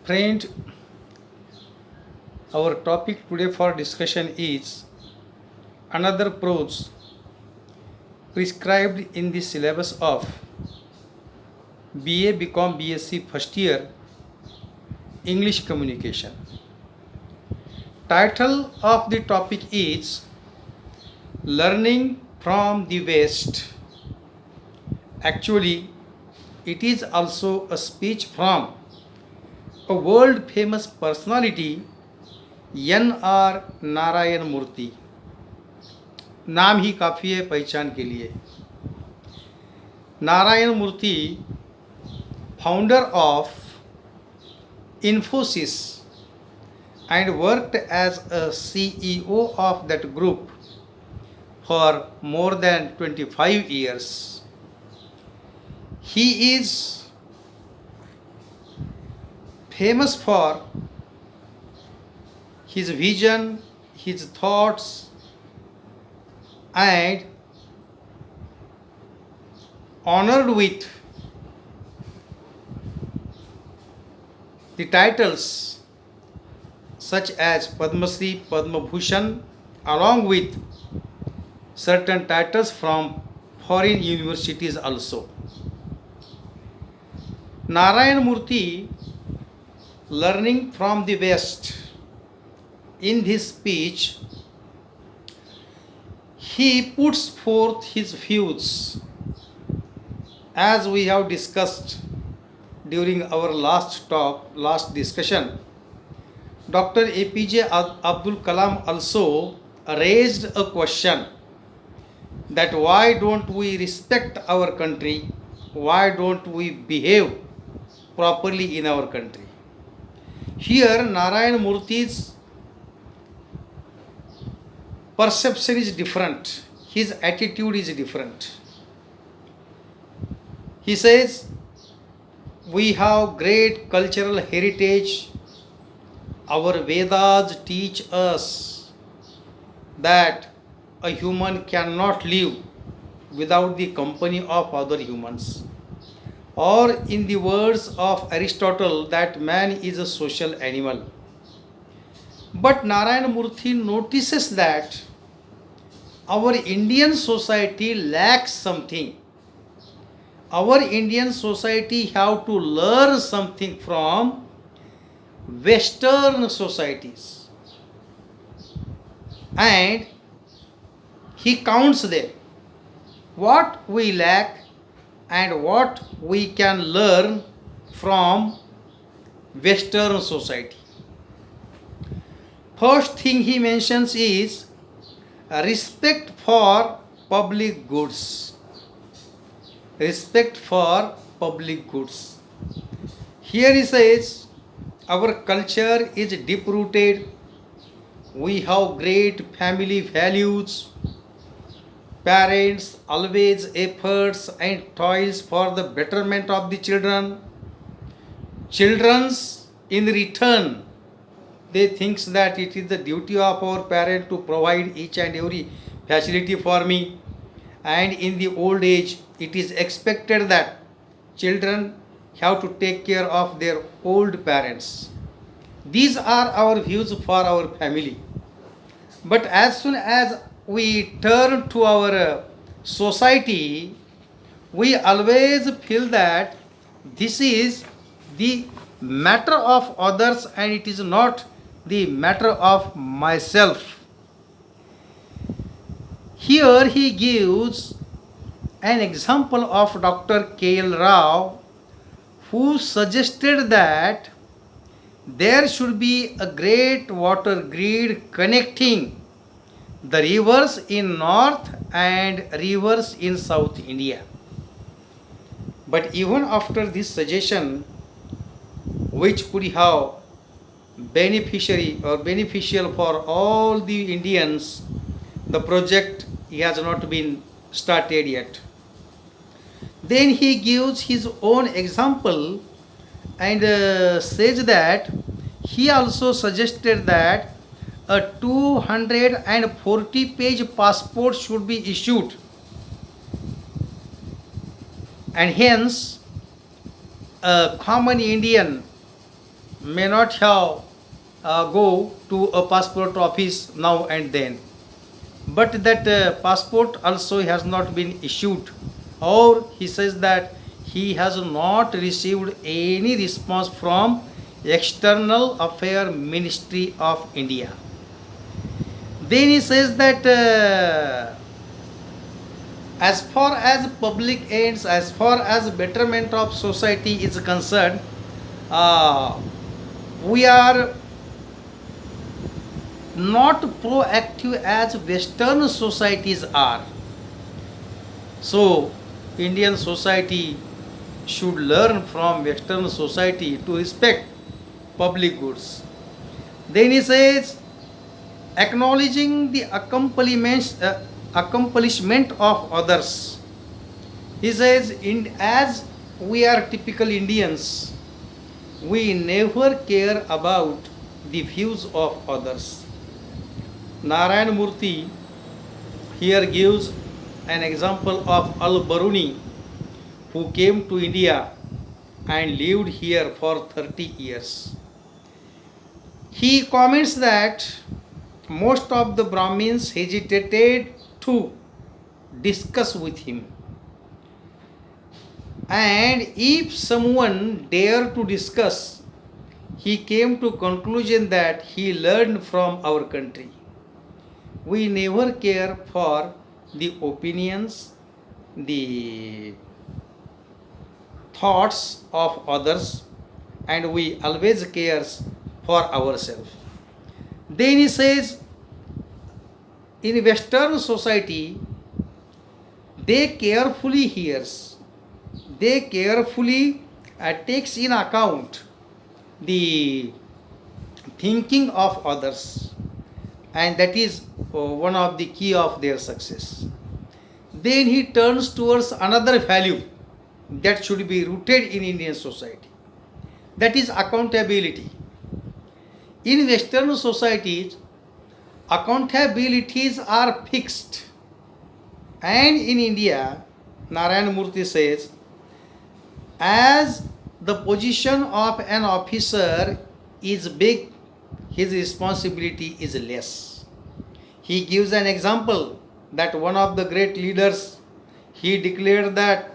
Friend, our topic today for discussion is another prose prescribed in the syllabus of BA BCom BSc first year English Communication. Title of the topic is Learning from the West. Actually, it is also a speech from a world famous personality N.R. Narayan मूर्ति. नाम ही काफ़ी है पहचान के लिए. Narayana Murthy, founder of Infosys and worked as a CEO of that group for more than 25 years. He is famous for his vision, his thoughts, and honored with the titles such as Padma Shri, Padma Bhushan, along with certain titles from foreign universities also. Narayan Murthy, learning from the West, in this speech, he puts forth his views as we have discussed during our last discussion. Dr. APJ Abdul Kalam also raised a question that why don't we respect our country? Why don't we behave properly in our country? Here, Narayan Murthy's perception is different. His attitude is different. He says, we have great cultural heritage. Our Vedas teach us that a human cannot live without the company of other humans. Or in the words of Aristotle, that man is a social animal. But Narayan Murthy notices that our Indian society lacks something. Our Indian society have to learn something from Western societies. And he counts them. What we lack and what we can learn from Western society. First thing he mentions is respect for public goods. Respect for public goods. Here he says, our culture is deep rooted. We have great family values. Parents always efforts and toils for the betterment of the children. Children's in return, they thinks that it is the duty of our parent to provide each and every facility for me. And in the old age, it is expected that children have to take care of their old parents. These are our views for our family. But as soon as we turn to our society, we always feel that this is the matter of others and it is not the matter of myself. Here he gives an example of Dr. K.L. Rao, who suggested that there should be a great water grid connecting the rivers in North and rivers in South India. But even after this suggestion, which could have beneficiary or beneficial for all the Indians, the project has not been started yet. Then he gives his own example and says that he also suggested that a 240-page passport should be issued, and hence a common Indian may not have go to a passport office now and then, but that passport also has not been issued, or he says that he has not received any response from External Affair Ministry of India. Then he says that as far as public ends, as far as betterment of society is concerned, uh, we are not proactive as Western societies are. So, Indian society should learn from Western society to respect public goods. Then he says, acknowledging the accomplishment of others. He says, as we are typical Indians, we never care about the views of others. Narayan Murthy here gives an example of Al Baruni, who came to India and lived here for 30 years. He comments that most of the Brahmins hesitated to discuss with him, and if someone dared to discuss, he came to conclusion that he learned from our country. We never care for the opinions, the thoughts of others, and we always cares for ourselves. Then he says, in Western society, they carefully hears, they carefully takes in account the thinking of others, and that is one of the key of their success. Then he turns towards another value that should be rooted in Indian society, that is accountability. In Western societies, accountabilities are fixed, and in India, Narayan Murthy says, as the position of an officer is big, his responsibility is less. He gives an example that one of the great leaders, he declared that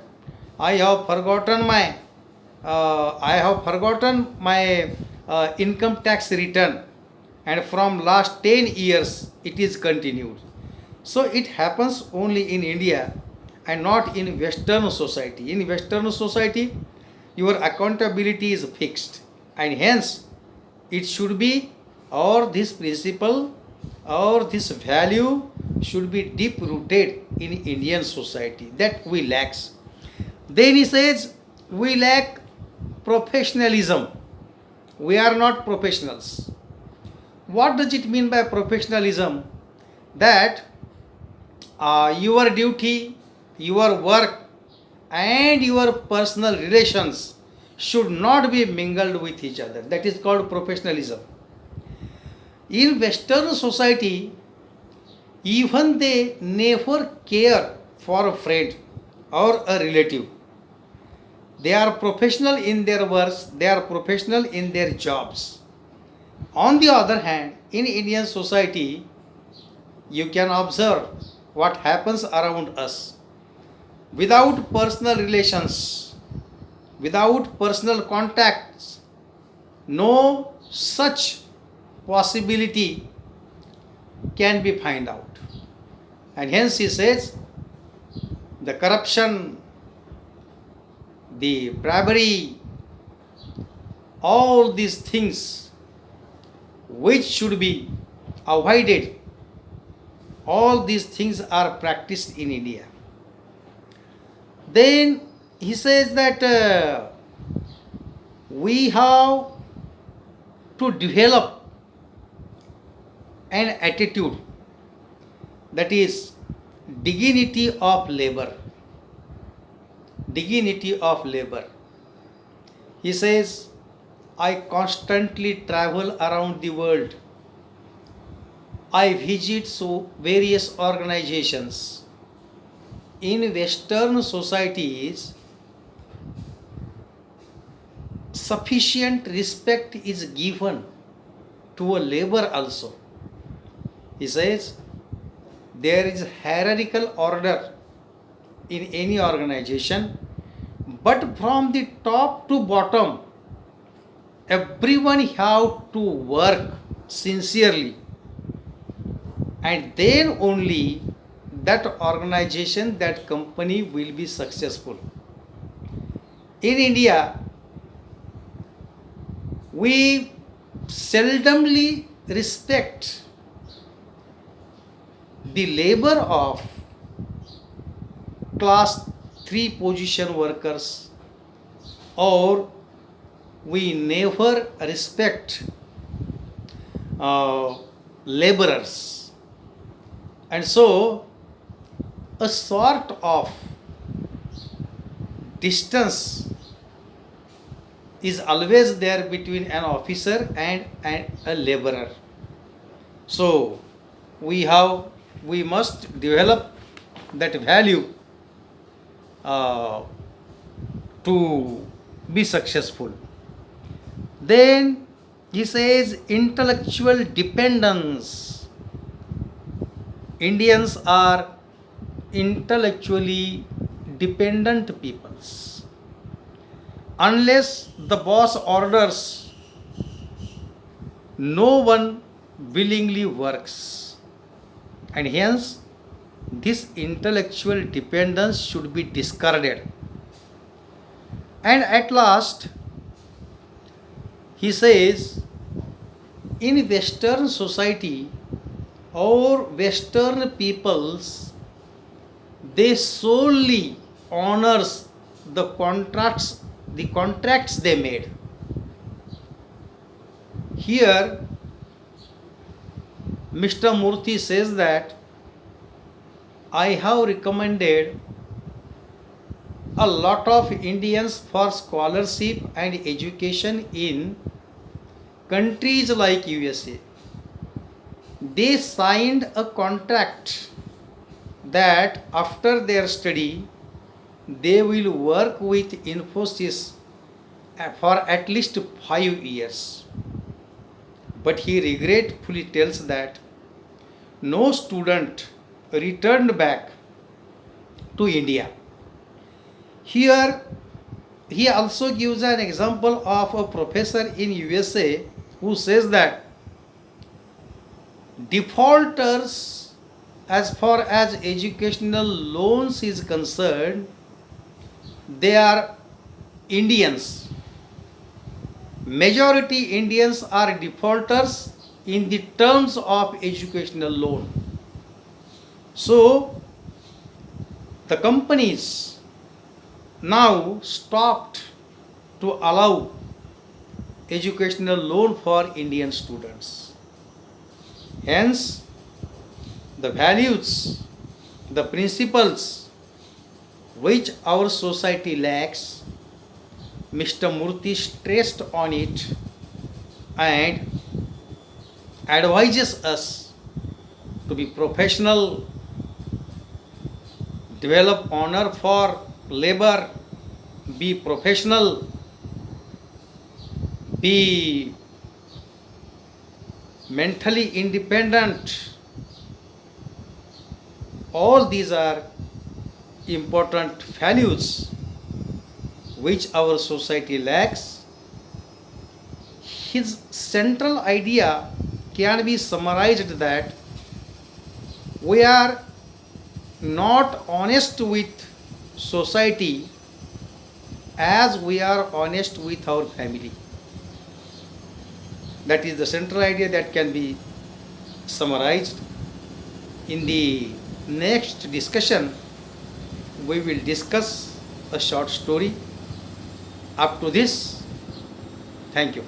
I have forgotten my income tax return, and from last 10 years it is continued. So it happens only in India and not in Western society. In Western society, your accountability is fixed, and hence it should be, or this principle or this value should be deep rooted in Indian society, that we lacks. Then he says, we lack professionalism. We are not professionals. What does it mean by professionalism? That your duty, your work, and your personal relations should not be mingled with each other. That is called professionalism. In Western society, even they never care for a friend or a relative. They are professional in their works, they are professional in their jobs. On the other hand, in Indian society, you can observe what happens around us. Without personal relations, without personal contacts, no such possibility can be found out. And hence he says, the corruption, the bribery, all these things which should be avoided, all these things are practiced in India. Then he says that we have to develop an attitude, that is dignity of labor. Dignity of labor. He says, I constantly travel around the world. I visit so various organizations. In Western societies, sufficient respect is given to a labor also. He says there is hierarchical order in any organization, but from the top to bottom, everyone have to work sincerely, and then only that organization, that company will be successful. In India, we seldomly respect the labor of class 3 position workers, or we never respect laborers, and so a sort of distance is always there between an officer and a laborer. So we must develop that value uh, to be successful. Then he says intellectual dependence. Indians are intellectually dependent peoples. Unless the boss orders, no one willingly works. And hence, this intellectual dependence should be discarded. And at last, he says, in Western society or Western peoples, they solely honors the contracts they made. Here, Mr. Murthy says that I have recommended a lot of Indians for scholarship and education in countries like USA. They signed a contract that after their study they will work with Infosys for at least 5 years. But he regretfully tells that no student returned back to India. Here, he also gives an example of a professor in USA who says that defaulters, as far as educational loans is concerned, they are Indians. Majority Indians are defaulters in the terms of educational loan. So, the companies now stopped to allow educational loan for Indian students. Hence, the values, the principles which our society lacks, Mr. Murthy stressed on it and advises us to be professional, develop honor for labor, be professional, be mentally independent. All these are important values which our society lacks. His central idea can be summarized that we are not honest with society as we are honest with our family. That is the central idea that can be summarized. In the next discussion, we will discuss a short story. Up to this, thank you.